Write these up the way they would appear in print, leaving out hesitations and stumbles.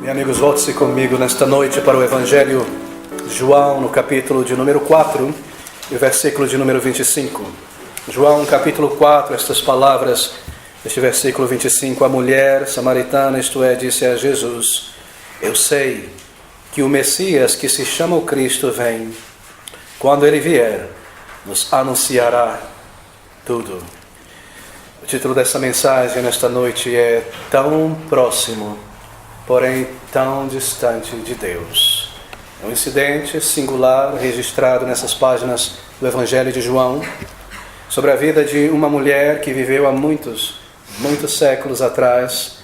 Meus amigos, volte-se comigo nesta noite para o Evangelho de João, no capítulo de número 4, e o versículo de número 25. João, capítulo 4, estas palavras, este versículo 25. A mulher samaritana, isto é, disse a Jesus: eu sei que o Messias, que se chama o Cristo, vem. Quando ele vier, nos anunciará tudo. O título dessa mensagem nesta noite é Tão Próximo, porém tão distante de Deus. É um incidente singular registrado nessas páginas do Evangelho de João sobre a vida de uma mulher que viveu há muitos séculos atrás.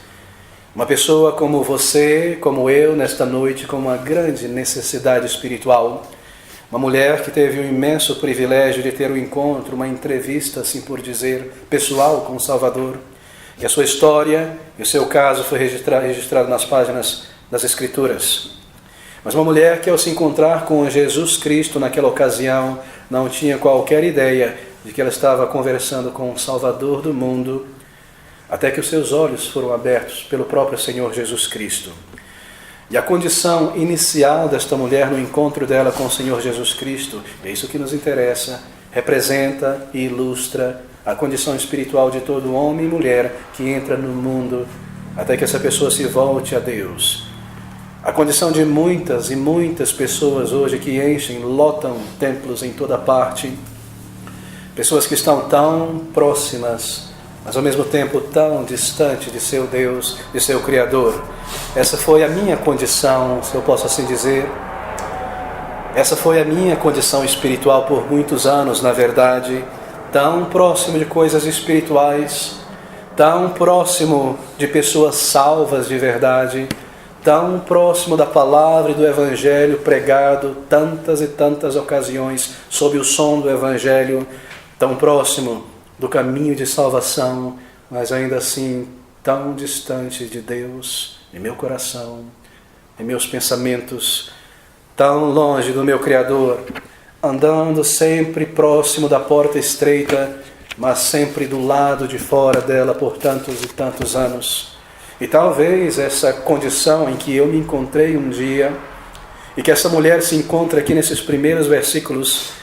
Uma pessoa como você, como eu, nesta noite, com uma grande necessidade espiritual. Uma mulher que teve o imenso privilégio de ter um encontro, uma entrevista, assim por dizer, pessoal com o Salvador. E a sua história e o seu caso foi registrado nas páginas das Escrituras. Mas uma mulher que, ao se encontrar com Jesus Cristo naquela ocasião, não tinha qualquer ideia de que ela estava conversando com o Salvador do mundo, até que os seus olhos foram abertos pelo próprio Senhor Jesus Cristo. E a condição inicial desta mulher no encontro dela com o Senhor Jesus Cristo, é isso que nos interessa, representa e ilustra a condição espiritual de todo homem e mulher que entra no mundo até que essa pessoa se volte a Deus. A condição de muitas e muitas pessoas hoje que enchem, lotam templos em toda parte, pessoas que estão tão próximas, mas ao mesmo tempo tão distante de seu Deus, de seu Criador. Essa foi a minha condição, se eu posso assim dizer. Essa foi a minha condição espiritual por muitos anos, na verdade. Tão próximo de coisas espirituais, tão próximo de pessoas salvas de verdade, tão próximo da palavra e do Evangelho pregado tantas e tantas ocasiões sob o som do Evangelho, tão próximo do caminho de salvação, mas ainda assim tão distante de Deus, em meu coração, em meus pensamentos, tão longe do meu Criador, andando sempre próximo da porta estreita, mas sempre do lado de fora dela por tantos e tantos anos. E talvez essa condição em que eu me encontrei um dia, e que essa mulher se encontra aqui nesses primeiros versículos,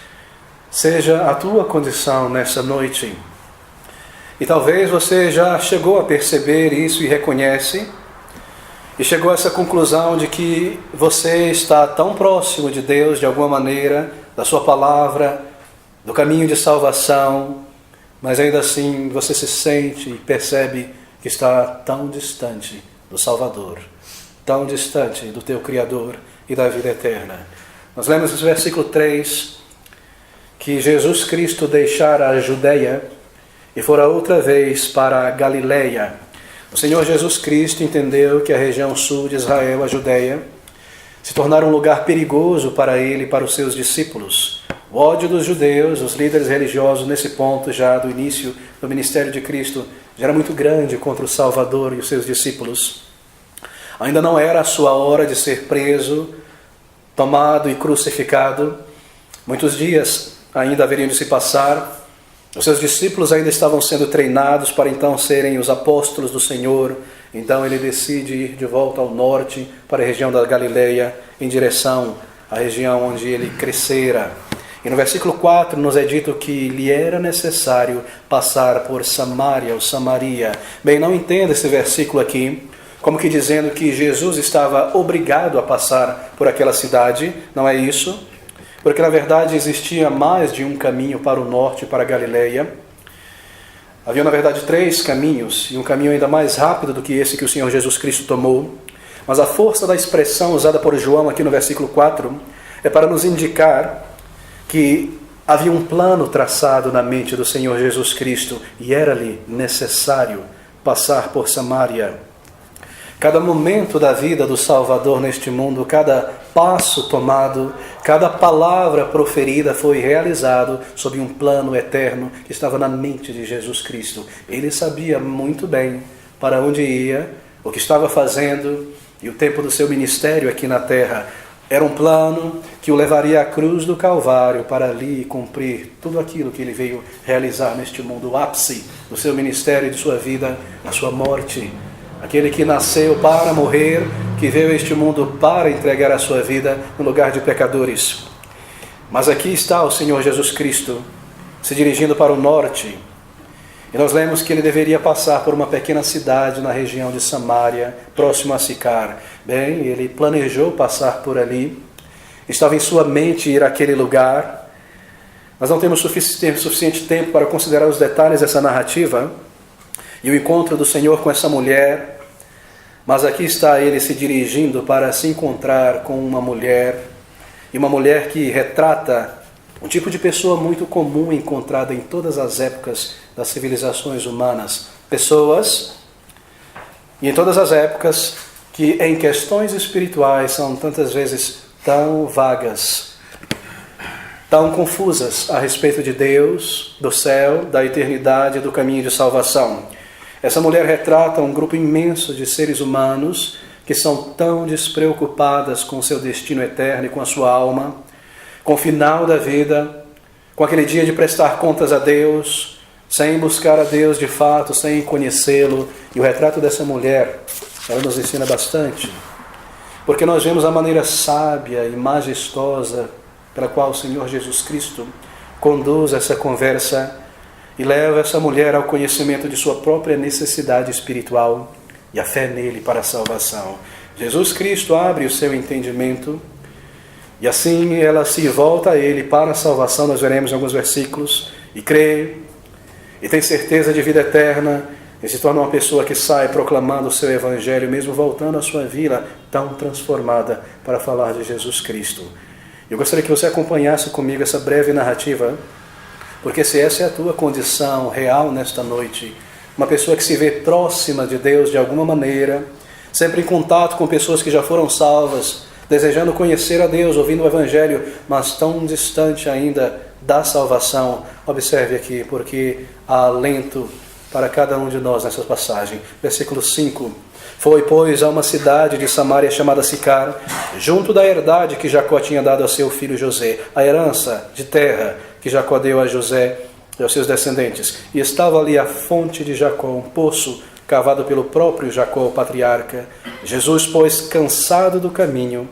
seja a tua condição nessa noite. E talvez você já chegou a perceber isso e reconhece, e chegou a essa conclusão de que você está tão próximo de Deus de alguma maneira, da sua palavra, do caminho de salvação, mas ainda assim você se sente e percebe que está tão distante do Salvador, tão distante do teu Criador e da vida eterna. Nós lemos no versículo 3 que Jesus Cristo deixara a Judeia e fora outra vez para a Galileia. O Senhor Jesus Cristo entendeu que a região sul de Israel, a Judeia, se tornara um lugar perigoso para ele e para os seus discípulos. O ódio dos judeus, os líderes religiosos, nesse ponto já do início do ministério de Cristo, já era muito grande contra o Salvador e os seus discípulos. Ainda não era a sua hora de ser preso, tomado e crucificado. Muitos dias ainda haveriam de se passar. Os seus discípulos ainda estavam sendo treinados para então serem os apóstolos do Senhor. Então ele decide ir de volta ao norte, para a região da Galileia, em direção à região onde ele crescera. E no versículo 4 nos é dito que lhe era necessário passar por Samaria ou Samaria. Bem, não entenda esse versículo aqui como que dizendo que Jesus estava obrigado a passar por aquela cidade. Não é isso. Porque na verdade existia mais de um caminho para o norte, para a Galileia. Havia na verdade 3 caminhos, e um caminho ainda mais rápido do que esse que o Senhor Jesus Cristo tomou. Mas a força da expressão usada por João aqui no versículo 4 é para nos indicar que havia um plano traçado na mente do Senhor Jesus Cristo, e era-lhe necessário passar por Samaria. Cada momento da vida do Salvador neste mundo, cada passo tomado, cada palavra proferida foi realizado sob um plano eterno que estava na mente de Jesus Cristo. Ele sabia muito bem para onde ia, o que estava fazendo e o tempo do seu ministério aqui na terra. Era um plano que o levaria à cruz do Calvário para ali cumprir tudo aquilo que ele veio realizar neste mundo, o ápice do seu ministério e de sua vida, a sua morte. Aquele que nasceu para morrer, que veio a este mundo para entregar a sua vida no lugar de pecadores. Mas aqui está o Senhor Jesus Cristo, se dirigindo para o norte. E nós lemos que ele deveria passar por uma pequena cidade na região de Samaria, próximo a Sicar. Bem, ele planejou passar por ali. Estava em sua mente ir àquele lugar. Nós não temos suficiente tempo para considerar os detalhes dessa narrativa e o encontro do Senhor com essa mulher. Mas aqui está ele se dirigindo para se encontrar com uma mulher, e uma mulher que retrata um tipo de pessoa muito comum encontrada em todas as épocas das civilizações humanas. Pessoas, e em todas as épocas, que em questões espirituais são tantas vezes tão vagas, tão confusas a respeito de Deus, do céu, da eternidade e do caminho de salvação. Essa mulher retrata um grupo imenso de seres humanos que são tão despreocupadas com o seu destino eterno e com a sua alma, com o final da vida, com aquele dia de prestar contas a Deus, sem buscar a Deus de fato, sem conhecê-lo. E o retrato dessa mulher, ela nos ensina bastante, porque nós vemos a maneira sábia e majestosa pela qual o Senhor Jesus Cristo conduz essa conversa e leva essa mulher ao conhecimento de sua própria necessidade espiritual e a fé nele para a salvação. Jesus Cristo abre o seu entendimento e assim ela se volta a ele para a salvação. Nós veremos em alguns versículos, e crê, e tem certeza de vida eterna, e se torna uma pessoa que sai proclamando o seu evangelho, mesmo voltando à sua vila tão transformada para falar de Jesus Cristo. Eu gostaria que você acompanhasse comigo essa breve narrativa, porque se essa é a tua condição real nesta noite, uma pessoa que se vê próxima de Deus de alguma maneira, sempre em contato com pessoas que já foram salvas, desejando conhecer a Deus, ouvindo o Evangelho, mas tão distante ainda da salvação, observe aqui, porque há alento para cada um de nós nessa passagem. Versículo 5. Foi, pois, a uma cidade de Samaria chamada Sicar, junto da herdade que Jacó tinha dado a seu filho José, a herança de terra que Jacó deu a José e aos seus descendentes. E estava ali a fonte de Jacó, um poço cavado pelo próprio Jacó, o patriarca. Jesus, pois, cansado do caminho,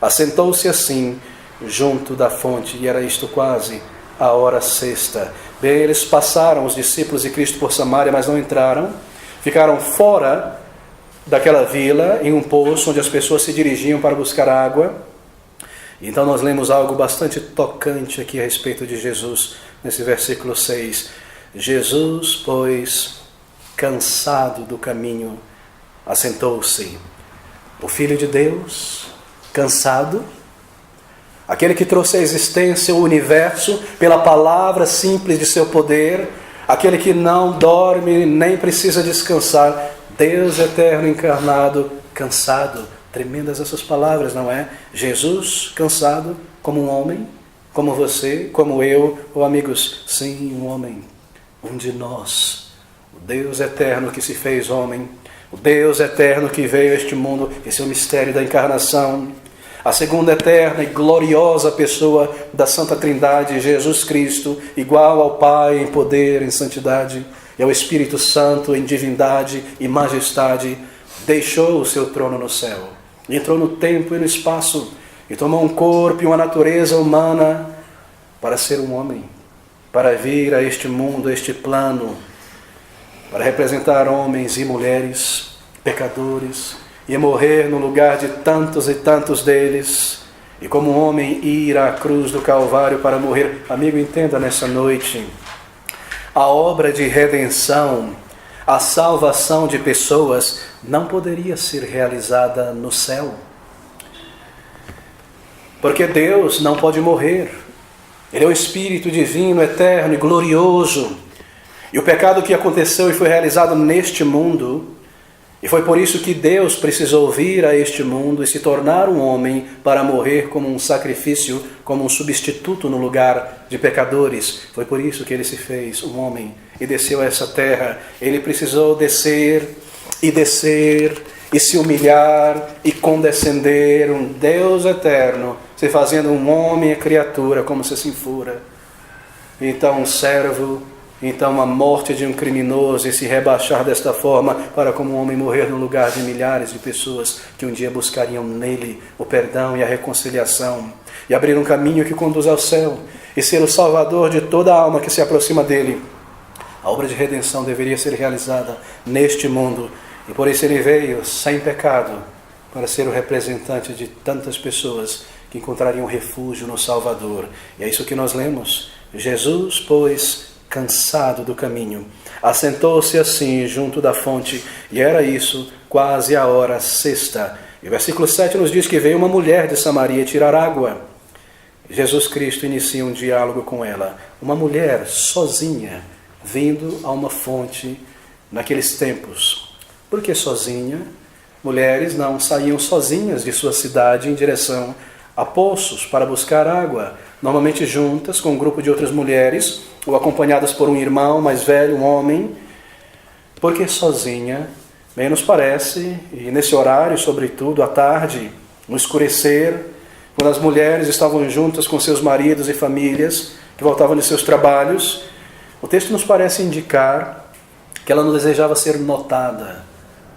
assentou-se assim junto da fonte, e era isto quase a hora sexta. Bem, eles passaram, os discípulos de Cristo, por Samaria, mas não entraram. Ficaram fora daquela vila, em um poço onde as pessoas se dirigiam para buscar água. Então nós lemos algo bastante tocante aqui a respeito de Jesus, nesse versículo 6. Jesus, pois, cansado do caminho, assentou-se. O Filho de Deus, cansado, aquele que trouxe à existência o universo pela palavra simples de seu poder, aquele que não dorme nem precisa descansar, Deus eterno encarnado, cansado. Tremendas essas palavras, não é? Jesus, cansado, como um homem, como você, como eu, ou amigos, sim, um homem, um de nós, o Deus eterno que se fez homem, o Deus eterno que veio a este mundo. Esse é o mistério da encarnação. A segunda eterna e gloriosa pessoa da Santa Trindade, Jesus Cristo, igual ao Pai em poder, em santidade, e ao Espírito Santo em divindade e majestade, deixou o seu trono no céu, entrou no tempo e no espaço, e tomou um corpo e uma natureza humana para ser um homem, para vir a este mundo, a este plano, para representar homens e mulheres, pecadores, e morrer no lugar de tantos e tantos deles, e como homem ir à cruz do Calvário para morrer. Amigo, entenda nessa noite, a obra de redenção, a salvação de pessoas não poderia ser realizada no céu, porque Deus não pode morrer. Ele é o Espírito divino, eterno e glorioso, e o pecado que aconteceu e foi realizado neste mundo, e foi por isso que Deus precisou vir a este mundo e se tornar um homem para morrer como um sacrifício, como um substituto no lugar de pecadores. Foi por isso que ele se fez um homem e desceu a essa terra. Ele precisou descer e se humilhar e condescender, um Deus eterno, se fazendo um homem e criatura como se assim fora. Então um servo Então a morte de um criminoso e se rebaixar desta forma para como um homem morrer no lugar de milhares de pessoas que um dia buscariam nele o perdão e a reconciliação e abrir um caminho que conduz ao céu e ser o salvador de toda a alma que se aproxima dele. A obra de redenção deveria ser realizada neste mundo e por isso ele veio sem pecado para ser o representante de tantas pessoas que encontrariam refúgio no Salvador. E é isso que nós lemos. Jesus, pois, cansado do caminho, assentou-se assim junto da fonte, e era isso quase a hora sexta. E o versículo 7 nos diz que veio uma mulher de Samaria tirar água. Jesus Cristo inicia um diálogo com ela. Uma mulher sozinha, vindo a uma fonte naqueles tempos. Por que sozinha? Mulheres não saíam sozinhas de sua cidade em direção a poços para buscar água, normalmente juntas com um grupo de outras mulheres, ou acompanhadas por um irmão mais velho, um homem. Por que sozinha? Bem, nos parece, e nesse horário, sobretudo à tarde, no escurecer, quando as mulheres estavam juntas com seus maridos e famílias, que voltavam de seus trabalhos, o texto nos parece indicar que ela não desejava ser notada,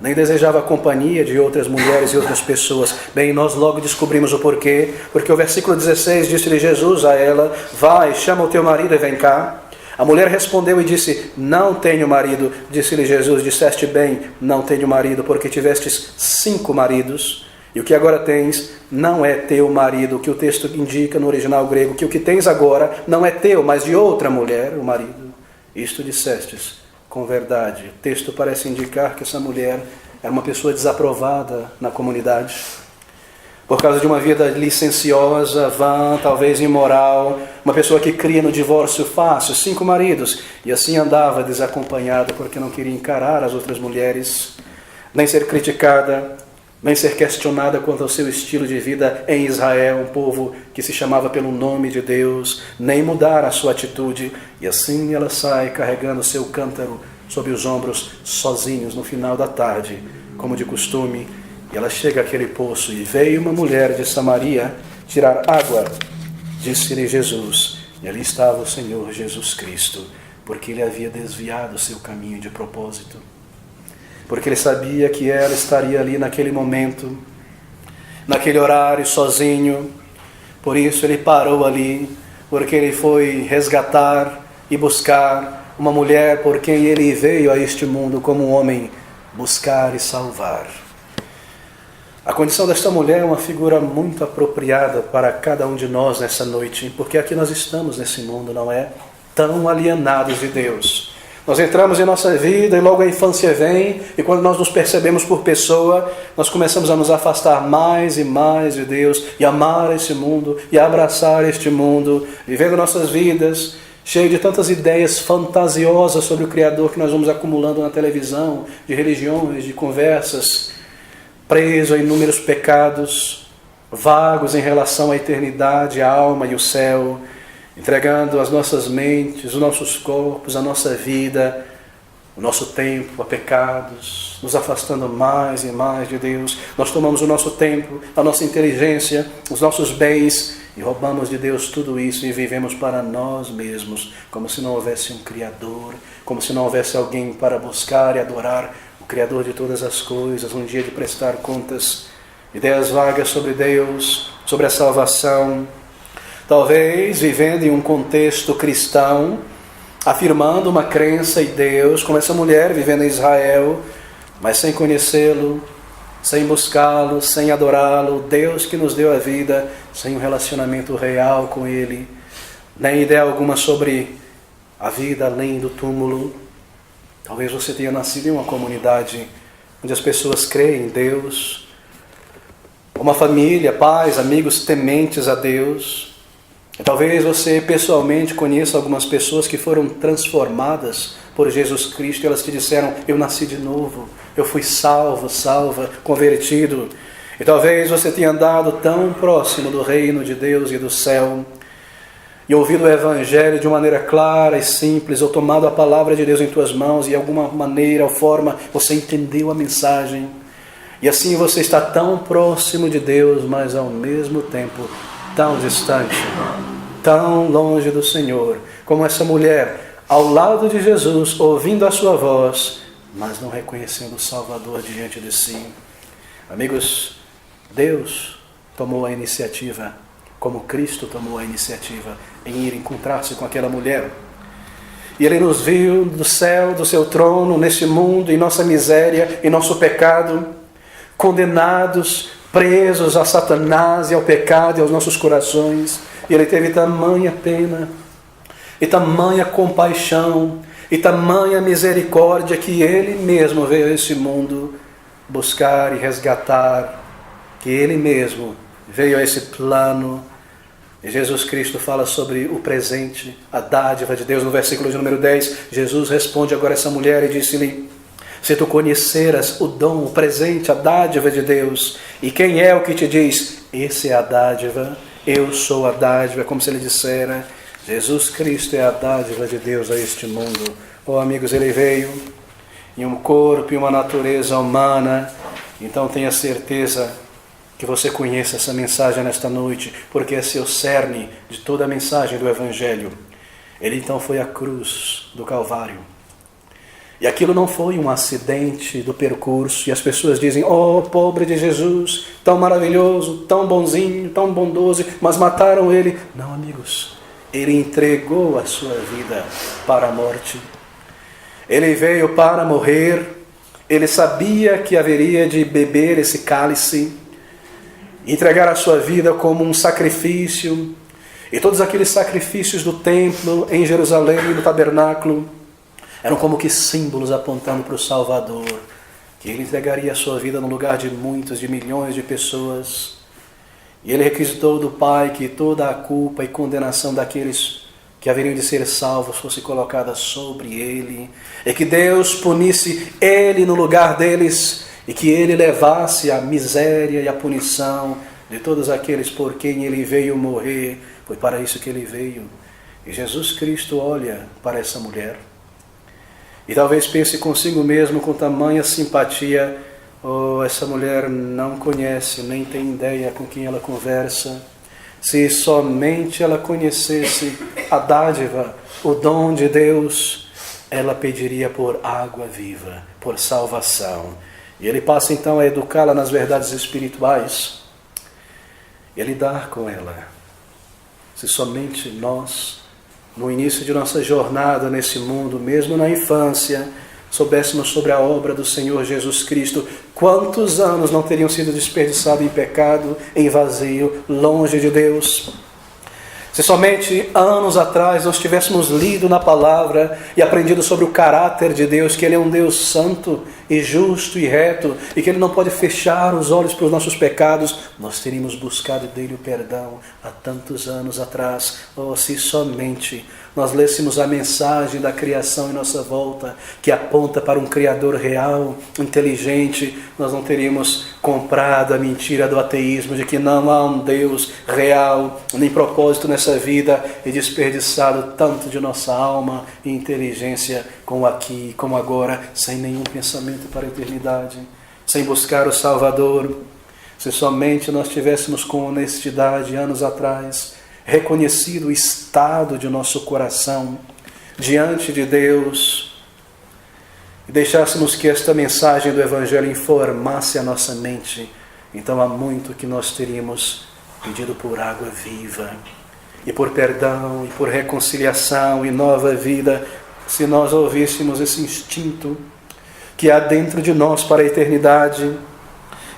nem desejava a companhia de outras mulheres e outras pessoas. Bem, nós logo descobrimos o porquê, porque o versículo 16 disse-lhe Jesus a ela: vai, chama o teu marido e vem cá. A mulher respondeu e disse: não tenho marido. Disse-lhe Jesus: disseste bem, não tenho marido, porque tivestes 5 maridos, e o que agora tens não é teu marido. O que o texto indica no original grego, que o que tens agora não é teu, mas de outra mulher, o marido. Isto dissestes com verdade. O texto parece indicar que essa mulher era uma pessoa desaprovada na comunidade, por causa de uma vida licenciosa, vã, talvez imoral, uma pessoa que cria no divórcio fácil, 5 maridos, e assim andava desacompanhada porque não queria encarar as outras mulheres, nem ser criticada, nem ser questionada quanto ao seu estilo de vida em Israel, um povo que se chamava pelo nome de Deus, nem mudar a sua atitude. E assim ela sai carregando seu cântaro sobre os ombros, sozinhos, no final da tarde, como de costume. E ela chega àquele poço, e veio uma mulher de Samaria tirar água. Disse-lhe Jesus, e ali estava o Senhor Jesus Cristo, porque ele havia desviado o seu caminho de propósito. Porque ele sabia que ela estaria ali naquele momento, naquele horário, sozinho. Por isso ele parou ali, porque ele foi resgatar e buscar uma mulher por quem ele veio a este mundo como um homem buscar e salvar. A condição desta mulher é uma figura muito apropriada para cada um de nós nessa noite, porque aqui nós estamos nesse mundo, não é? Tão alienados de Deus. Nós entramos em nossa vida e logo a infância vem, e quando nós nos percebemos por pessoa, nós começamos a nos afastar mais e mais de Deus, e amar esse mundo, e abraçar este mundo, vivendo nossas vidas, cheio de tantas ideias fantasiosas sobre o Criador que nós vamos acumulando na televisão, de religiões, de conversas, preso a inúmeros pecados, vagos em relação à eternidade, a alma e o céu, entregando as nossas mentes, os nossos corpos, a nossa vida, o nosso tempo a pecados, nos afastando mais e mais de Deus. Nós tomamos o nosso tempo, a nossa inteligência, os nossos bens e roubamos de Deus tudo isso e vivemos para nós mesmos, como se não houvesse um Criador, como se não houvesse alguém para buscar e adorar o Criador de todas as coisas, um dia de prestar contas. Ideias vagas sobre Deus, sobre a salvação, talvez vivendo em um contexto cristão, afirmando uma crença em Deus, como essa mulher vivendo em Israel, mas sem conhecê-lo, sem buscá-lo, sem adorá-lo, Deus que nos deu a vida, sem um relacionamento real com Ele, nem ideia alguma sobre a vida além do túmulo. Talvez você tenha nascido em uma comunidade onde as pessoas creem em Deus, uma família, pais, amigos tementes a Deus. Talvez você pessoalmente conheça algumas pessoas que foram transformadas por Jesus Cristo e elas te disseram: eu nasci de novo, eu fui salvo, salva, convertido. E talvez você tenha andado tão próximo do reino de Deus e do céu e ouvido o Evangelho de uma maneira clara e simples, ou tomado a palavra de Deus em tuas mãos e de alguma maneira ou forma você entendeu a mensagem. E assim você está tão próximo de Deus, mas ao mesmo tempo tão distante, tão longe do Senhor, como essa mulher, ao lado de Jesus, ouvindo a sua voz, mas não reconhecendo o Salvador diante de si. Amigos, Deus tomou a iniciativa, como Cristo tomou a iniciativa, em ir encontrar-se com aquela mulher. E Ele nos viu do céu, do seu trono, nesse mundo, em nossa miséria, em nosso pecado, condenados, presos a Satanás e ao pecado e aos nossos corações. E Ele teve tamanha pena, e tamanha compaixão, e tamanha misericórdia, que Ele mesmo veio a esse mundo buscar e resgatar, que Ele mesmo veio a esse plano. E Jesus Cristo fala sobre o presente, a dádiva de Deus. No versículo de número 10, Jesus responde agora a essa mulher e disse-lhe: se tu conheceras o dom, o presente, a dádiva de Deus, e quem é o que te diz, esse é a dádiva, eu sou a dádiva, como se ele dissera, Jesus Cristo é a dádiva de Deus a este mundo. Oh amigos, Ele veio em um corpo e uma natureza humana. Então tenha certeza que você conheça essa mensagem nesta noite, porque esse é o cerne de toda a mensagem do Evangelho. Ele então foi à cruz do Calvário. E aquilo não foi um acidente do percurso, e as pessoas dizem: oh, pobre de Jesus, tão maravilhoso, tão bonzinho, tão bondoso, mas mataram Ele. Não, amigos, Ele entregou a sua vida para a morte. Ele veio para morrer. Ele sabia que haveria de beber esse cálice, entregar a sua vida como um sacrifício. E todos aqueles sacrifícios do templo em Jerusalém, no tabernáculo, eram como que símbolos apontando para o Salvador, que Ele entregaria a sua vida no lugar de muitos, de milhões de pessoas. E Ele requisitou do Pai que toda a culpa e condenação daqueles que haveriam de ser salvos fosse colocada sobre Ele, e que Deus punisse Ele no lugar deles, e que Ele levasse a miséria e a punição de todos aqueles por quem Ele veio morrer. Foi para isso que Ele veio. E Jesus Cristo olha para essa mulher, e talvez pense consigo mesmo com tamanha simpatia: oh, essa mulher não conhece, nem tem ideia com quem ela conversa. Se somente ela conhecesse a dádiva, o dom de Deus, ela pediria por água viva, por salvação. E Ele passa então a educá-la nas verdades espirituais e a lidar com ela. Se somente nós, no início de nossa jornada nesse mundo, mesmo na infância, soubéssemos sobre a obra do Senhor Jesus Cristo, quantos anos não teriam sido desperdiçados em pecado, em vazio, longe de Deus? Se somente anos atrás nós tivéssemos lido na palavra e aprendido sobre o caráter de Deus, que Ele é um Deus santo e justo e reto, e que Ele não pode fechar os olhos para os nossos pecados, nós teríamos buscado dele o perdão há tantos anos atrás. Oh, se somente nós lêssemos a mensagem da criação em nossa volta, que aponta para um Criador real, inteligente, nós não teríamos comprado a mentira do ateísmo, de que não há um Deus real, nem propósito nessa vida, e desperdiçado tanto de nossa alma e inteligência como aqui, como agora, sem nenhum pensamento para a eternidade, sem buscar o Salvador. Se somente nós tivéssemos com honestidade, anos atrás, reconhecido o estado de nosso coração diante de Deus, e deixássemos que esta mensagem do Evangelho informasse a nossa mente, então há muito que nós teríamos pedido por água viva, e por perdão, e por reconciliação, e nova vida, se nós ouvíssemos esse instinto que há dentro de nós para a eternidade,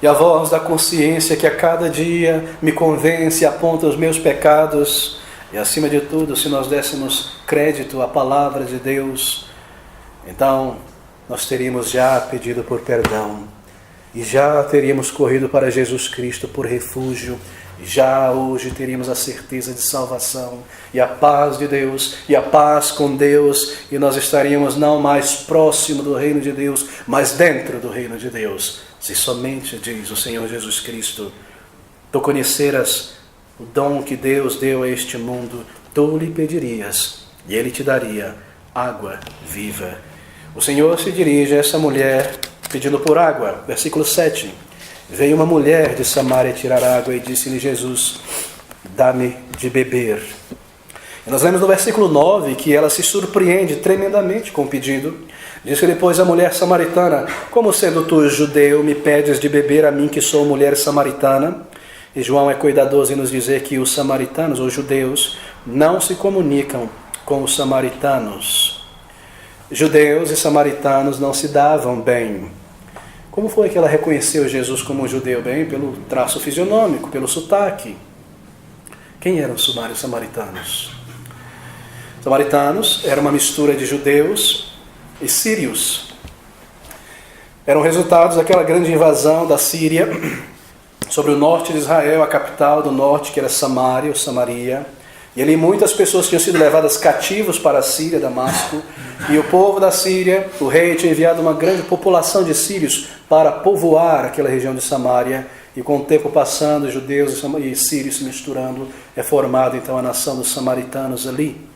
e a voz da consciência que a cada dia me convence e aponta os meus pecados. E acima de tudo, se nós dessemos crédito à palavra de Deus, então nós teríamos já pedido por perdão, e já teríamos corrido para Jesus Cristo por refúgio, e já hoje teríamos a certeza de salvação, e a paz de Deus, e a paz com Deus, e nós estaríamos não mais próximo do reino de Deus, mas dentro do reino de Deus. Se somente, diz o Senhor Jesus Cristo, tu conheceras o dom que Deus deu a este mundo, tu lhe pedirias, e Ele te daria água viva. O Senhor se dirige a essa mulher pedindo por água. Versículo 7. Veio uma mulher de Samaria tirar água e disse-lhe Jesus: dá-me de beber. E nós lemos no versículo 9 que ela se surpreende tremendamente com o pedido. Disse-lhe, pois, a mulher samaritana: como sendo tu judeu, me pedes de beber a mim que sou mulher samaritana? E João é cuidadoso em nos dizer que os samaritanos, ou judeus, não se comunicam com os samaritanos. Judeus e samaritanos não se davam bem. Como foi que ela reconheceu Jesus como um judeu? Bem, pelo traço fisionômico, pelo sotaque. Quem eram os samaritanos? Samaritanos era uma mistura de judeus e sírios. Eram resultados daquela grande invasão da Síria sobre o norte de Israel, a capital do norte, que era Samaria, ou Samaria. E ali muitas pessoas tinham sido levadas cativos para a Síria, Damasco. E o povo da Síria, o rei tinha enviado uma grande população de sírios para povoar aquela região de Samaria. E com o tempo passando, judeus e sírios se misturando, é formada então a nação dos samaritanos ali.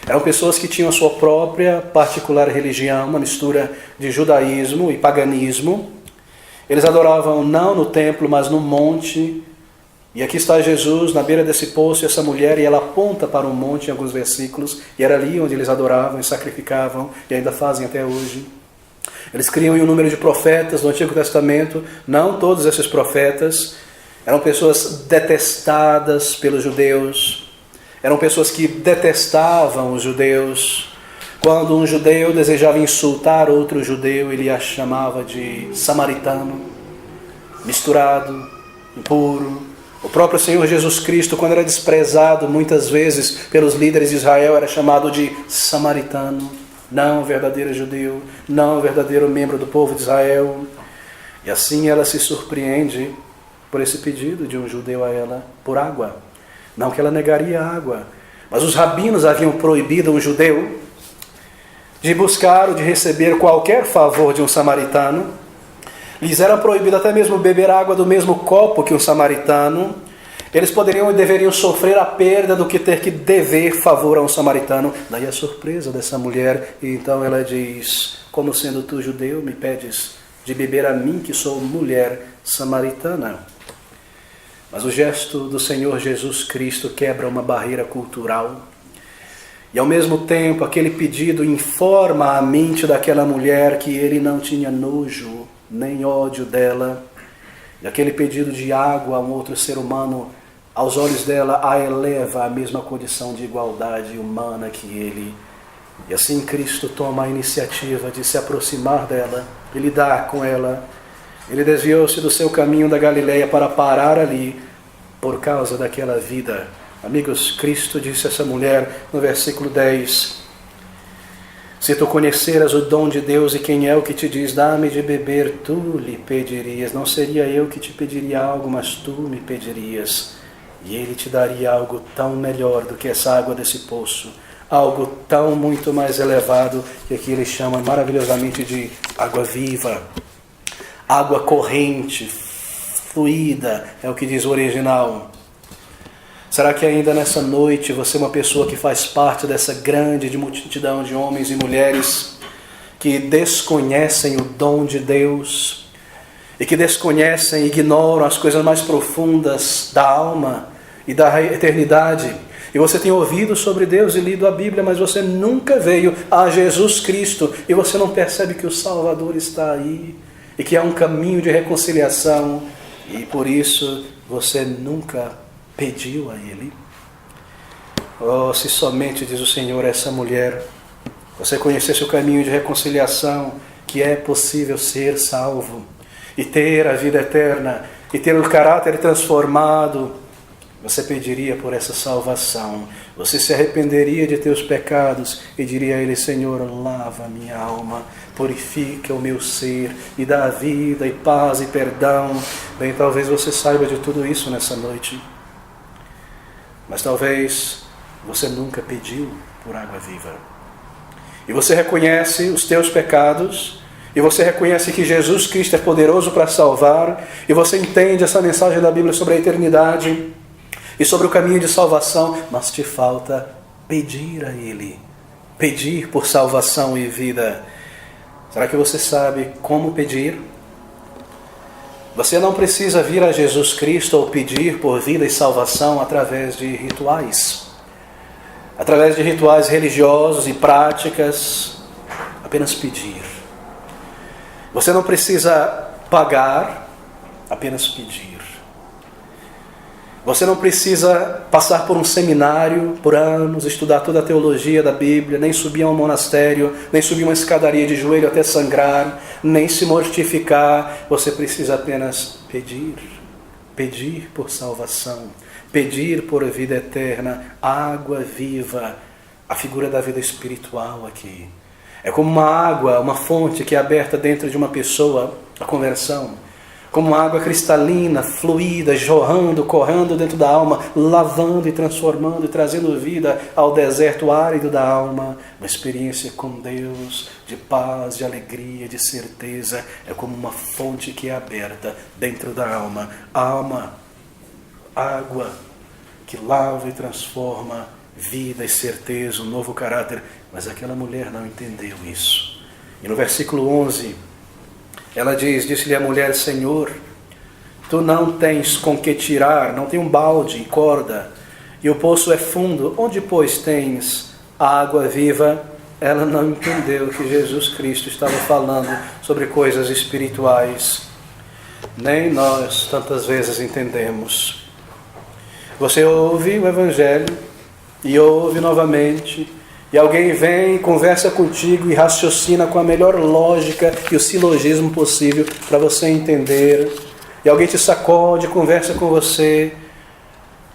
Eram pessoas que tinham a sua própria particular religião, uma mistura de judaísmo e paganismo. Eles adoravam não no templo, mas no monte. E aqui está Jesus na beira desse poço, essa mulher, e ela aponta para um monte em alguns versículos. E era ali onde eles adoravam e sacrificavam, e ainda fazem até hoje. Eles criam um número de profetas do Antigo Testamento. Não todos esses profetas eram pessoas detestadas pelos judeus. Eram pessoas que detestavam os judeus. Quando um judeu desejava insultar outro judeu, ele a chamava de samaritano, misturado, impuro. O próprio Senhor Jesus Cristo, quando era desprezado muitas vezes pelos líderes de Israel, era chamado de samaritano, não verdadeiro judeu, não verdadeiro membro do povo de Israel. E assim ela se surpreende por esse pedido de um judeu a ela por água. Não que ela negaria água, mas os rabinos haviam proibido um judeu de buscar ou de receber qualquer favor de um samaritano. Lhes era proibido até mesmo beber água do mesmo copo que um samaritano. Eles poderiam e deveriam sofrer a perda do que ter que dever favor a um samaritano. Daí a surpresa dessa mulher. E então ela diz, como sendo tu judeu, me pedes de beber a mim que sou mulher samaritana. Mas o gesto do Senhor Jesus Cristo quebra uma barreira cultural. E ao mesmo tempo aquele pedido informa a mente daquela mulher que ele não tinha nojo nem ódio dela. E aquele pedido de água a um outro ser humano, aos olhos dela, a eleva à mesma condição de igualdade humana que ele. E assim Cristo toma a iniciativa de se aproximar dela e lidar com ela. Ele desviou-se do seu caminho da Galileia para parar ali por causa daquela vida. Amigos, Cristo disse a essa mulher no versículo 10, se tu conheceras o dom de Deus e quem é o que te diz, dá-me de beber, tu lhe pedirias. Não seria eu que te pediria algo, mas tu me pedirias. E ele te daria algo tão melhor do que essa água desse poço. Algo tão muito mais elevado, que aqui ele chama maravilhosamente de água viva. Água corrente, fluida, é o que diz o original. Será que ainda nessa noite você é uma pessoa que faz parte dessa grande multidão de homens e mulheres que desconhecem o dom de Deus e que desconhecem e ignoram as coisas mais profundas da alma e da eternidade? E você tem ouvido sobre Deus e lido a Bíblia, mas você nunca veio a Jesus Cristo e você não percebe que o Salvador está aí e que há um caminho de reconciliação e por isso você nunca pediu a Ele. Oh, se somente, diz o Senhor, essa mulher, você conhecesse o caminho de reconciliação, que é possível ser salvo e ter a vida eterna e ter o caráter transformado, você pediria por essa salvação. Você se arrependeria de teus pecados e diria a Ele, Senhor, lava a minha alma, purifica o meu ser e dá vida e paz e perdão. Bem, talvez você saiba de tudo isso nessa noite, mas talvez você nunca pediu por água viva. E você reconhece os teus pecados, e você reconhece que Jesus Cristo é poderoso para salvar, e você entende essa mensagem da Bíblia sobre a eternidade e sobre o caminho de salvação, mas te falta pedir a Ele, pedir por salvação e vida. Será que você sabe como pedir? Você não precisa vir a Jesus Cristo ou pedir por vida e salvação através de rituais. através de rituais religiosos e práticas, apenas pedir. Você não precisa pagar, apenas pedir. Você não precisa passar por um seminário por anos, estudar toda a teologia da Bíblia, nem subir a um monastério, nem subir uma escadaria de joelho até sangrar, nem se mortificar. Você precisa apenas pedir. Pedir por salvação, pedir por vida eterna, água viva, a figura da vida espiritual aqui. É como uma água, uma fonte que é aberta dentro de uma pessoa, a conversão. Como uma água cristalina, fluida, jorrando, correndo dentro da alma, lavando e transformando e trazendo vida ao deserto árido da alma. Uma experiência com Deus, de paz, de alegria, de certeza. É como uma fonte que é aberta dentro da alma. Alma, água que lava e transforma, vida e certeza, um novo caráter. Mas aquela mulher não entendeu isso. E no versículo 11... ela diz, disse-lhe a mulher, Senhor, tu não tens com que tirar, não tem um balde e corda, e o poço é fundo, onde, pois, tens a água viva? Ela não entendeu que Jesus Cristo estava falando sobre coisas espirituais. Nem nós tantas vezes entendemos. Você ouve o Evangelho, e ouve novamente, e alguém vem, conversa contigo e raciocina com a melhor lógica e o silogismo possível para você entender. E alguém te sacode, conversa com você,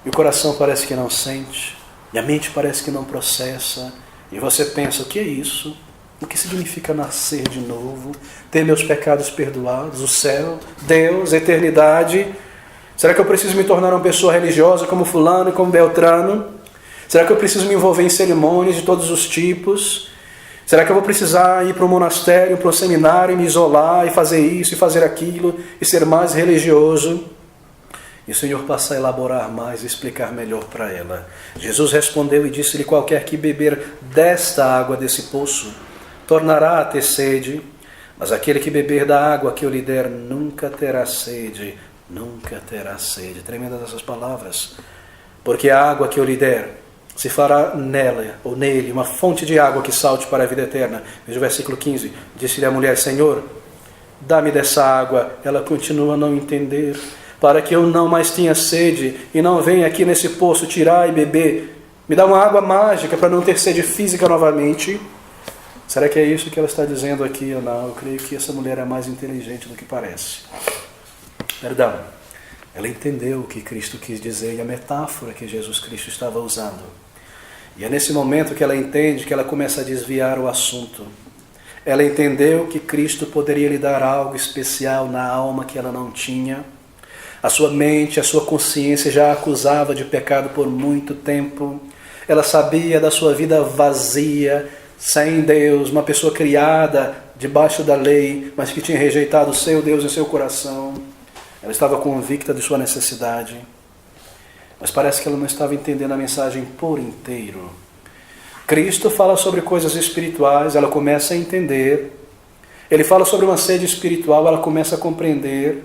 e o coração parece que não sente, e a mente parece que não processa, e você pensa, o que é isso? O que significa nascer de novo? Ter meus pecados perdoados? O céu? Deus? A eternidade? Será que eu preciso me tornar uma pessoa religiosa como fulano e como Beltrano? Será que eu preciso me envolver em cerimônias de todos os tipos? Será que eu vou precisar ir para um monastério, para um seminário, me isolar e fazer isso e fazer aquilo e ser mais religioso? E o Senhor passa a elaborar mais e explicar melhor para ela. Jesus respondeu e disse-lhe, qualquer que beber desta água, desse poço, tornará a ter sede, mas aquele que beber da água que eu lhe der nunca terá sede, nunca terá sede. Tremendas essas palavras. Porque a água que eu lhe der se fará nela, ou nele, uma fonte de água que salte para a vida eterna. Veja o versículo 15. Disse-lhe a mulher, Senhor, dá-me dessa água. Ela continua a não entender. Para que eu não mais tenha sede e não venha aqui nesse poço tirar e beber. Me dá uma água mágica para não ter sede física novamente. Será que é isso que ela está dizendo aqui ou não? Eu creio que essa mulher é mais inteligente do que parece. Perdão. Ela entendeu o que Cristo quis dizer e a metáfora que Jesus Cristo estava usando. E é nesse momento que ela entende, que ela começa a desviar o assunto. Ela entendeu que Cristo poderia lhe dar algo especial na alma que ela não tinha. A sua mente, a sua consciência já a acusava de pecado por muito tempo. Ela sabia da sua vida vazia, sem Deus, uma pessoa criada debaixo da lei, mas que tinha rejeitado o seu Deus em seu coração. Ela estava convicta de sua necessidade, mas parece que ela não estava entendendo a mensagem por inteiro. Cristo fala sobre coisas espirituais, ela começa a entender. Ele fala sobre uma sede espiritual, ela começa a compreender.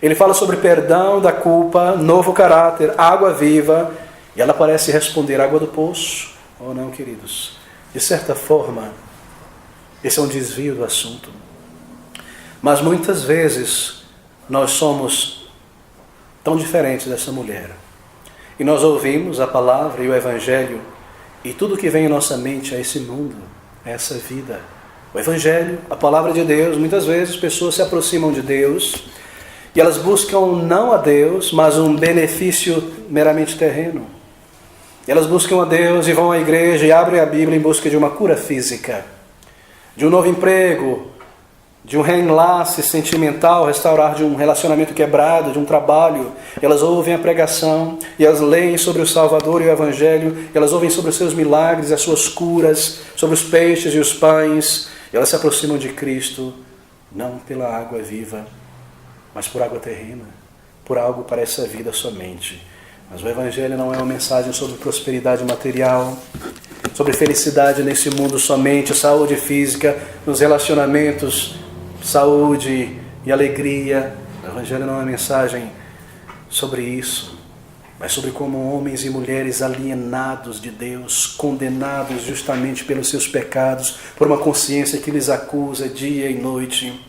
Ele fala sobre perdão da culpa, novo caráter, água viva, e ela parece responder, água do poço. Oh não, queridos, de certa forma, esse é um desvio do assunto. Mas muitas vezes nós somos tão diferentes dessa mulher. E nós ouvimos a palavra e o Evangelho, e tudo que vem em nossa mente é esse mundo, é essa vida. O Evangelho, a palavra de Deus, muitas vezes pessoas se aproximam de Deus, e elas buscam não a Deus, mas um benefício meramente terreno. E elas buscam a Deus e vão à igreja e abrem a Bíblia em busca de uma cura física, de um novo emprego, de um reenlace sentimental, restaurar de um relacionamento quebrado, de um trabalho. Elas ouvem a pregação e elas leem sobre o Salvador e o Evangelho, elas ouvem sobre os seus milagres, as suas curas, sobre os peixes e os pães, e elas se aproximam de Cristo, não pela água viva, mas por água terrena, por algo para essa vida somente. Mas o Evangelho não é uma mensagem sobre prosperidade material, sobre felicidade nesse mundo somente, saúde física, nos relacionamentos, saúde e alegria. O Evangelho não é uma mensagem sobre isso, mas sobre como homens e mulheres alienados de Deus, condenados justamente pelos seus pecados, por uma consciência que lhes acusa dia e noite,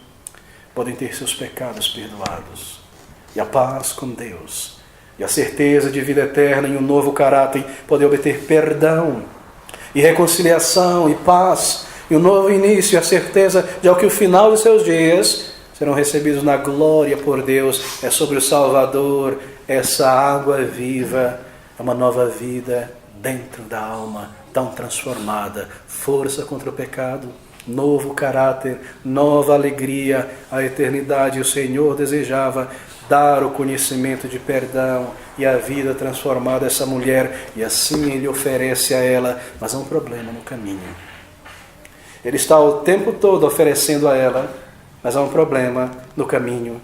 podem ter seus pecados perdoados. E a paz com Deus, e a certeza de vida eterna em um novo caráter, podem obter perdão, e reconciliação, e paz, e um novo início, e a certeza de ao que o final de seus dias serão recebidos na glória por Deus. É sobre o Salvador, essa água viva, é uma nova vida dentro da alma, tão transformada, força contra o pecado, novo caráter, nova alegria, a eternidade. O Senhor desejava dar o conhecimento de perdão e a vida transformada a essa mulher, e assim Ele oferece a ela, mas há um problema no caminho. Ele está o tempo todo oferecendo a ela, mas há um problema no caminho.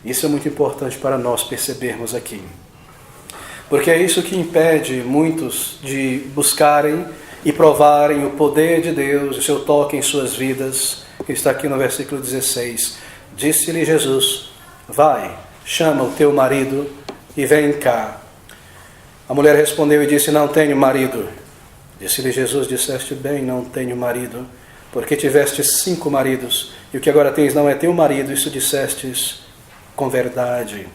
Isso é muito importante para nós percebermos aqui. Porque é isso que impede muitos de buscarem e provarem o poder de Deus, o seu toque em suas vidas. Está aqui no versículo 16. Disse-lhe Jesus: vai, chama o teu marido e vem cá. A mulher respondeu e disse: não tenho marido. Disse-lhe Jesus: disseste bem, não tenho marido, porque tiveste 5 maridos, e o que agora tens não é teu marido. Isso dissestes com verdade.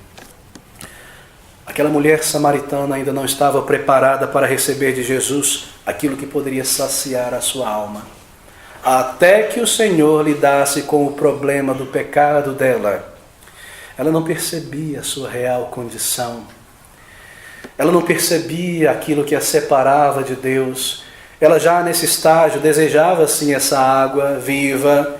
Aquela mulher samaritana ainda não estava preparada para receber de Jesus aquilo que poderia saciar a sua alma, até que o Senhor lidasse com o problema do pecado dela. Ela não percebia a sua real condição, ela não percebia aquilo que a separava de Deus. Ela já nesse estágio desejava sim essa água viva,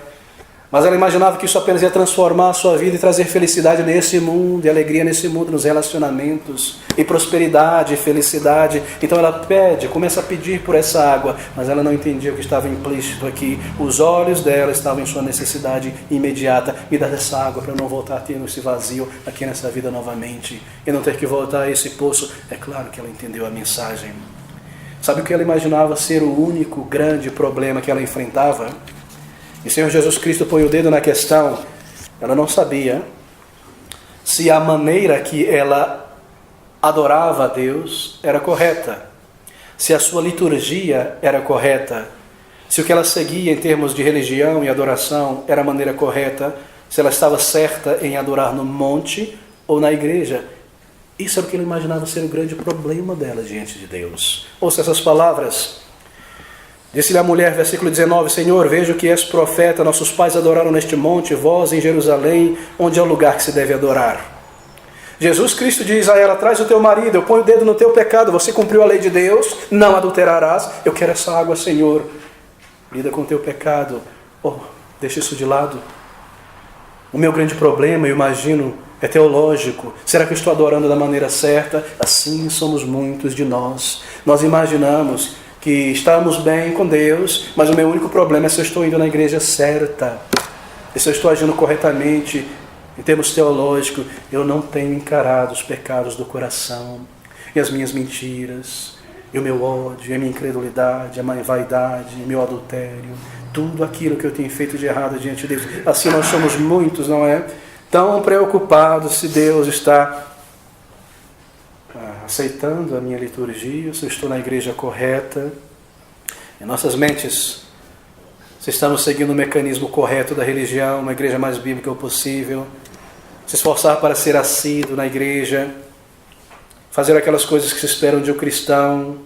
mas ela imaginava que isso apenas ia transformar a sua vida e trazer felicidade nesse mundo, e alegria nesse mundo, nos relacionamentos, e prosperidade, e felicidade. Então ela pede, começa a pedir por essa água, mas ela não entendia o que estava implícito aqui. Os olhos dela estavam em sua necessidade imediata. Me dá essa água para eu não voltar a ter esse vazio aqui nessa vida novamente, e não ter que voltar a esse poço. É claro que ela entendeu a mensagem. Sabe o que ela imaginava ser o único grande problema que ela enfrentava? E o Senhor Jesus Cristo põe o dedo na questão. Ela não sabia se a maneira que ela adorava a Deus era correta, se a sua liturgia era correta, se o que ela seguia em termos de religião e adoração era a maneira correta, se ela estava certa em adorar no monte ou na igreja. Isso era o que ela imaginava ser o grande problema dela diante de Deus. Ouça essas palavras. Disse-lhe a mulher, versículo 19: Senhor, vejo que és profeta. Nossos pais adoraram neste monte, vós em Jerusalém, onde é o lugar que se deve adorar. Jesus Cristo diz a ela: traz o teu marido, eu ponho o dedo no teu pecado, você cumpriu a lei de Deus, não adulterarás. Eu quero essa água, Senhor. Lida com o teu pecado. Oh, deixa isso de lado. O meu grande problema, eu imagino, é teológico. Será que eu estou adorando da maneira certa? Assim somos muitos de nós. Nós imaginamos que estamos bem com Deus, mas o meu único problema é se eu estou indo na igreja certa, e se eu estou agindo corretamente em termos teológicos. Eu não tenho encarado os pecados do coração, e as minhas mentiras, e o meu ódio, e a minha incredulidade, a minha vaidade, e o meu adultério, tudo aquilo que eu tenho feito de errado diante de Deus. Assim nós somos muitos, não é? Tão preocupados se Deus está aceitando a minha liturgia, se eu estou na igreja correta. Em nossas mentes, se estamos seguindo o mecanismo correto da religião, uma igreja mais bíblica possível, se esforçar para ser assíduo na igreja, fazer aquelas coisas que se esperam de um cristão,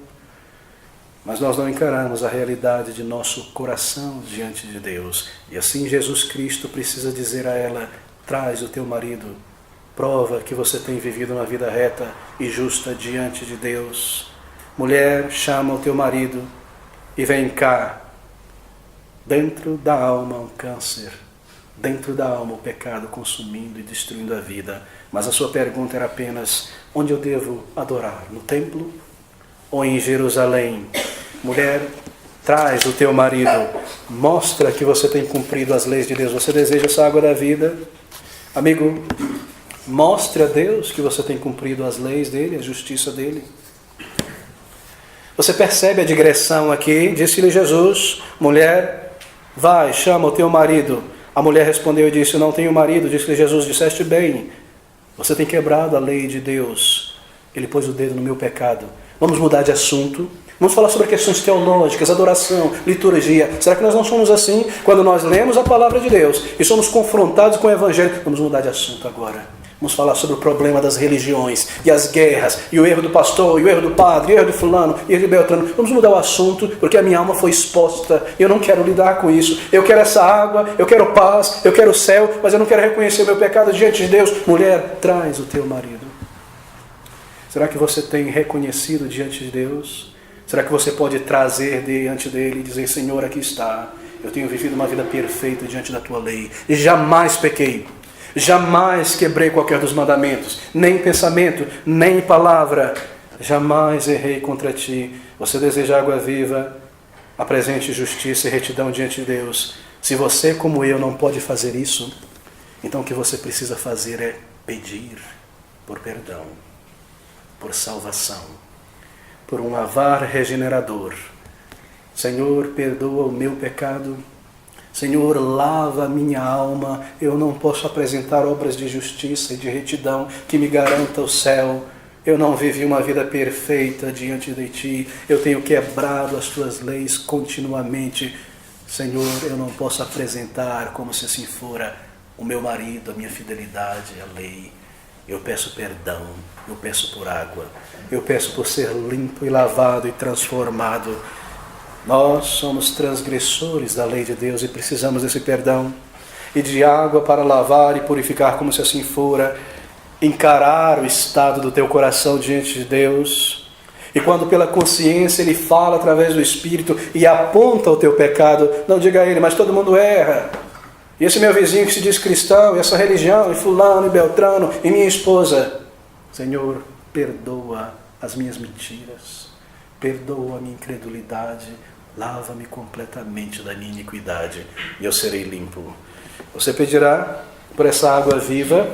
mas nós não encaramos a realidade de nosso coração diante de Deus. E assim Jesus Cristo precisa dizer a ela: traz o teu marido. Prova que você tem vivido uma vida reta e justa diante de Deus. Mulher, chama o teu marido e vem cá. Dentro da alma um câncer. Dentro da alma o pecado consumindo e destruindo a vida. Mas a sua pergunta era apenas: onde eu devo adorar? No templo ou em Jerusalém? Mulher, traz o teu marido. Mostra que você tem cumprido as leis de Deus. Você deseja essa água da vida? Amigo, mostre a Deus que você tem cumprido as leis dele, a justiça dele. Você percebe a digressão aqui? Disse-lhe Jesus: mulher, vai, chama o teu marido. A mulher respondeu e disse: não tenho marido. Disse-lhe Jesus: disseste bem, você tem quebrado a lei de Deus. Ele pôs o dedo no meu pecado. Vamos mudar de assunto. Vamos falar sobre questões teológicas, adoração, liturgia. Será que nós não somos assim? Quando nós lemos a palavra de Deus e somos confrontados com o Evangelho, vamos mudar de assunto agora. Vamos falar sobre o problema das religiões e as guerras, e o erro do pastor, e o erro do padre, e o erro do fulano, e o erro de Beltrano. Vamos mudar o assunto, porque a minha alma foi exposta. Eu não quero lidar com isso. Eu quero essa água, eu quero paz, eu quero o céu, mas eu não quero reconhecer o meu pecado diante de Deus. Mulher, traz o teu marido. Será que você tem reconhecido diante de Deus? Será que você pode trazer diante dele e dizer: Senhor, aqui está. Eu tenho vivido uma vida perfeita diante da tua lei. E jamais pequei. Jamais quebrei qualquer dos mandamentos, nem em pensamento, nem em palavra. Jamais errei contra ti. Você deseja água viva? Apresente justiça e retidão diante de Deus. Se você, como eu, não pode fazer isso, então o que você precisa fazer é pedir por perdão, por salvação, por um lavar regenerador. Senhor, perdoa o meu pecado. Senhor, lava a minha alma. Eu não posso apresentar obras de justiça e de retidão que me garanta o céu. Eu não vivi uma vida perfeita diante de ti. Eu tenho quebrado as tuas leis continuamente. Senhor, eu não posso apresentar como se assim fora o meu marido, a minha fidelidade à lei. Eu peço perdão, eu peço por água, eu peço por ser limpo e lavado e transformado. Nós somos transgressores da lei de Deus e precisamos desse perdão e de água para lavar e purificar como se assim fora, encarar o estado do teu coração diante de Deus. E quando pela consciência Ele fala através do Espírito e aponta o teu pecado, não diga a Ele: mas todo mundo erra. E esse meu vizinho que se diz cristão, e essa religião, e fulano, e beltrano, e minha esposa. Senhor, perdoa as minhas mentiras, perdoa a minha incredulidade, lava-me completamente da minha iniquidade, e eu serei limpo. Você pedirá por essa água viva,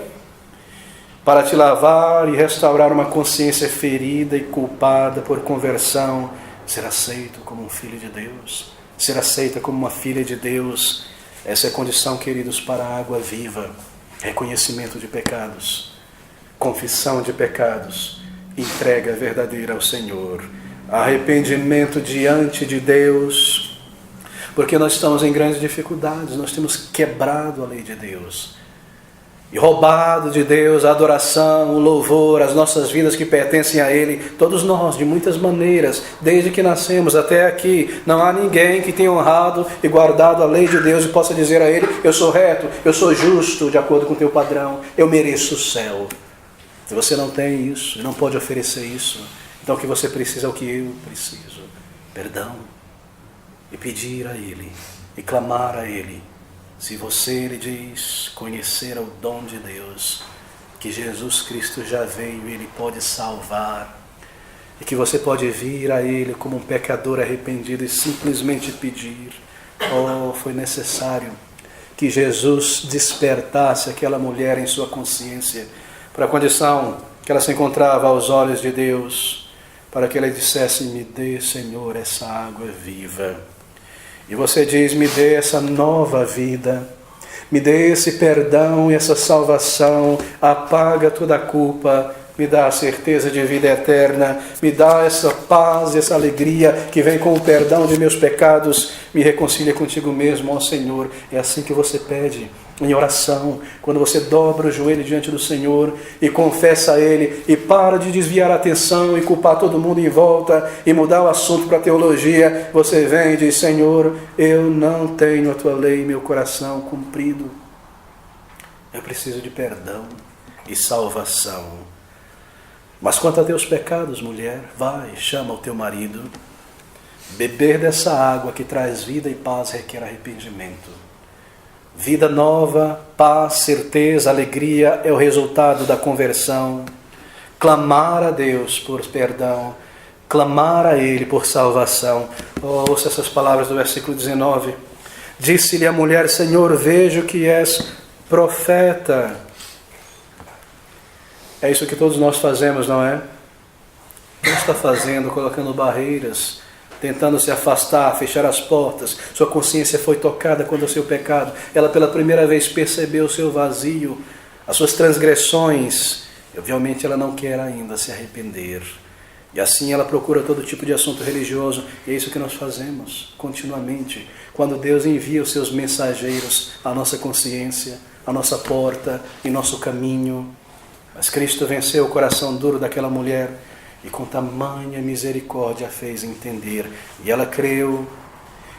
para te lavar e restaurar uma consciência ferida e culpada por conversão, ser aceito como um filho de Deus, ser aceita como uma filha de Deus. Essa é a condição, queridos, para a água viva: reconhecimento de pecados, confissão de pecados, entrega verdadeira ao Senhor, arrependimento diante de Deus, porque nós estamos em grandes dificuldades, nós temos quebrado a lei de Deus e roubado de Deus a adoração, o louvor, as nossas vidas que pertencem a Ele. Todos nós, de muitas maneiras, desde que nascemos até aqui, não há ninguém que tenha honrado e guardado a lei de Deus e possa dizer a Ele: eu sou reto, eu sou justo de acordo com o teu padrão, eu mereço o céu. Se você não tem isso, não pode oferecer isso, então o que você precisa é o que eu preciso: perdão, e pedir a Ele, e clamar a Ele. Se você, Ele diz, conhecer o dom de Deus, que Jesus Cristo já veio e Ele pode salvar, e que você pode vir a Ele como um pecador arrependido e simplesmente pedir. Oh, foi necessário que Jesus despertasse aquela mulher em sua consciência, para a condição que ela se encontrava aos olhos de Deus, para que ela dissesse: me dê, Senhor, essa água viva. E você diz: me dê essa nova vida, me dê esse perdão e essa salvação, apaga toda a culpa, me dá a certeza de vida eterna, me dá essa paz e essa alegria que vem com o perdão de meus pecados, me reconcilia contigo mesmo, ó Senhor. É assim que você pede em oração, quando você dobra o joelho diante do Senhor e confessa a Ele e para de desviar a atenção e culpar todo mundo em volta e mudar o assunto para a teologia. Você vem e diz: Senhor, eu não tenho a tua lei em meu coração cumprido, eu preciso de perdão e salvação. Mas quanto a teus pecados, mulher, vai, chama o teu marido. Beber dessa água que traz vida e paz requer arrependimento. Vida nova, paz, certeza, alegria é o resultado da conversão. Clamar a Deus por perdão, clamar a Ele por salvação. Oh, ouça essas palavras do versículo 19. Disse-lhe a mulher: Senhor, vejo que és profeta. É isso que todos nós fazemos, não é? O que está fazendo? Colocando barreiras, tentando se afastar, fechar as portas. Sua consciência foi tocada quando o seu pecado. Ela pela primeira vez percebeu o seu vazio, as suas transgressões, E obviamente ela não quer ainda se arrepender. E assim ela procura todo tipo de assunto religioso. E é isso que nós fazemos continuamente. Quando Deus envia os seus mensageiros à nossa consciência, à nossa porta, em nosso caminho. Mas Cristo venceu o coração duro daquela mulher e com tamanha misericórdia a fez entender. E ela creu.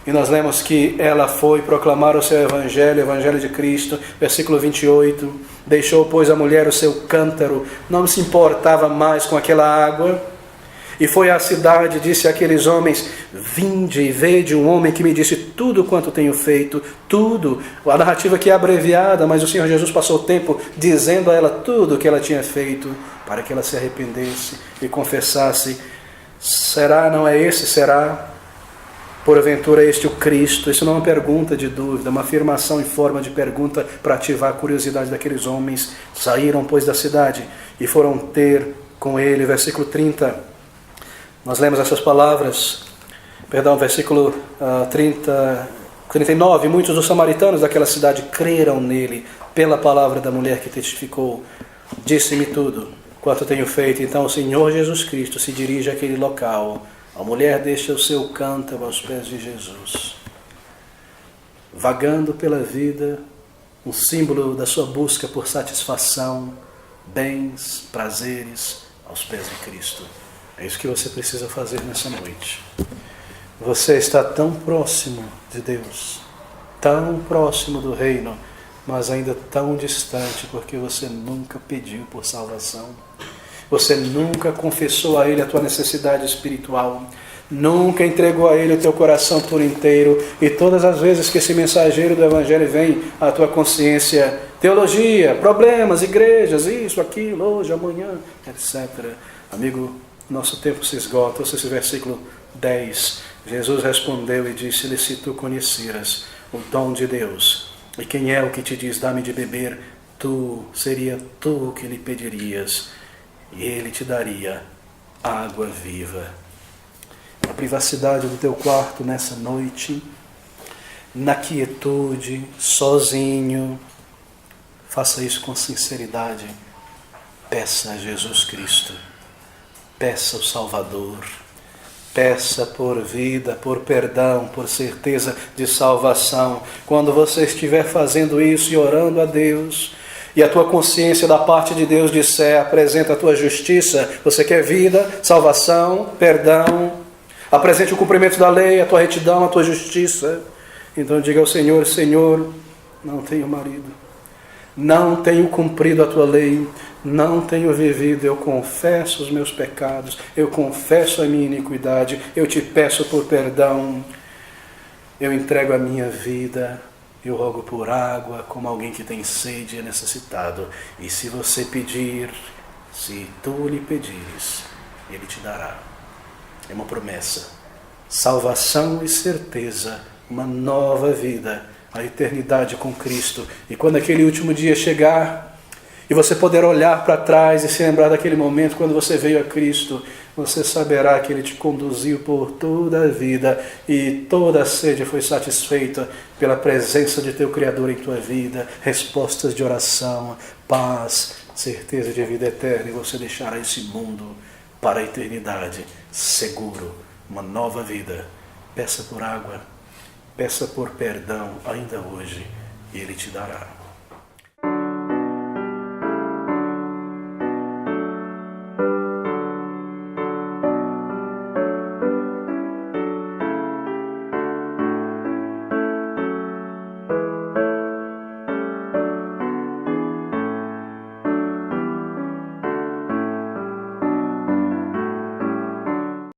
E nós lemos que ela foi proclamar o seu evangelho, o evangelho de Cristo, versículo 28. Deixou, pois, a mulher o seu cântaro, não se importava mais com aquela água. E foi à cidade, disse àqueles homens: vinde e vede um homem que me disse tudo quanto tenho feito, tudo. A narrativa aqui é abreviada, mas o Senhor Jesus passou o tempo dizendo a ela tudo o que ela tinha feito, para que ela se arrependesse e confessasse. Será, não é esse? Será, porventura, este o Cristo? Isso não é uma pergunta de dúvida, uma afirmação em forma de pergunta para ativar a curiosidade daqueles homens. Saíram, pois, da cidade e foram ter com ele, versículo 30. Nós lemos essas palavras, versículo 39. Muitos dos samaritanos daquela cidade creram nele pela palavra da mulher que testificou. Disse-me tudo quanto tenho feito. Então o Senhor Jesus Cristo se dirige àquele local. A mulher deixa o seu cântaro aos pés de Jesus. Vagando pela vida, um símbolo da sua busca por satisfação, bens, prazeres, aos pés de Cristo. É isso que você precisa fazer nessa noite. Você está tão próximo de Deus, tão próximo do reino, mas ainda tão distante porque você nunca pediu por salvação. Você nunca confessou a Ele a tua necessidade espiritual. Nunca entregou a Ele o teu coração por inteiro. E todas as vezes que esse mensageiro do Evangelho vem à tua consciência, teologia, problemas, igrejas, isso, aquilo, hoje, amanhã, etc. Amigo, nosso tempo se esgota. Ouça esse versículo 10. Jesus respondeu e disse-lhe: se tu conheceras o dom de Deus, e quem é o que te diz, dá-me de beber, seria tu que lhe pedirias, e ele te daria água viva. Na privacidade do teu quarto nessa noite, na quietude, sozinho, faça isso com sinceridade. Peça a Jesus Cristo. Peça o Salvador, peça por vida, por perdão, por certeza de salvação. Quando você estiver fazendo isso e orando a Deus, e a tua consciência da parte de Deus disser: apresenta a tua justiça, você quer vida, salvação, perdão, apresente o cumprimento da lei, a tua retidão, a tua justiça. Então diga ao Senhor: Senhor, não tenho marido, não tenho cumprido a tua lei, não tenho vivido, eu confesso os meus pecados, eu confesso a minha iniquidade, eu te peço por perdão, eu entrego a minha vida, eu rogo por água, como alguém que tem sede e é necessitado. E se você pedir, se tu lhe pedires, ele te dará. É uma promessa, salvação e certeza, uma nova vida, a eternidade com Cristo. E quando aquele último dia chegar, e você poder olhar para trás e se lembrar daquele momento quando você veio a Cristo, você saberá que Ele te conduziu por toda a vida e toda a sede foi satisfeita pela presença de teu Criador em tua vida, respostas de oração, paz, certeza de vida eterna, e você deixará esse mundo para a eternidade, seguro, uma nova vida. Peça por água, peça por perdão ainda hoje, e Ele te dará.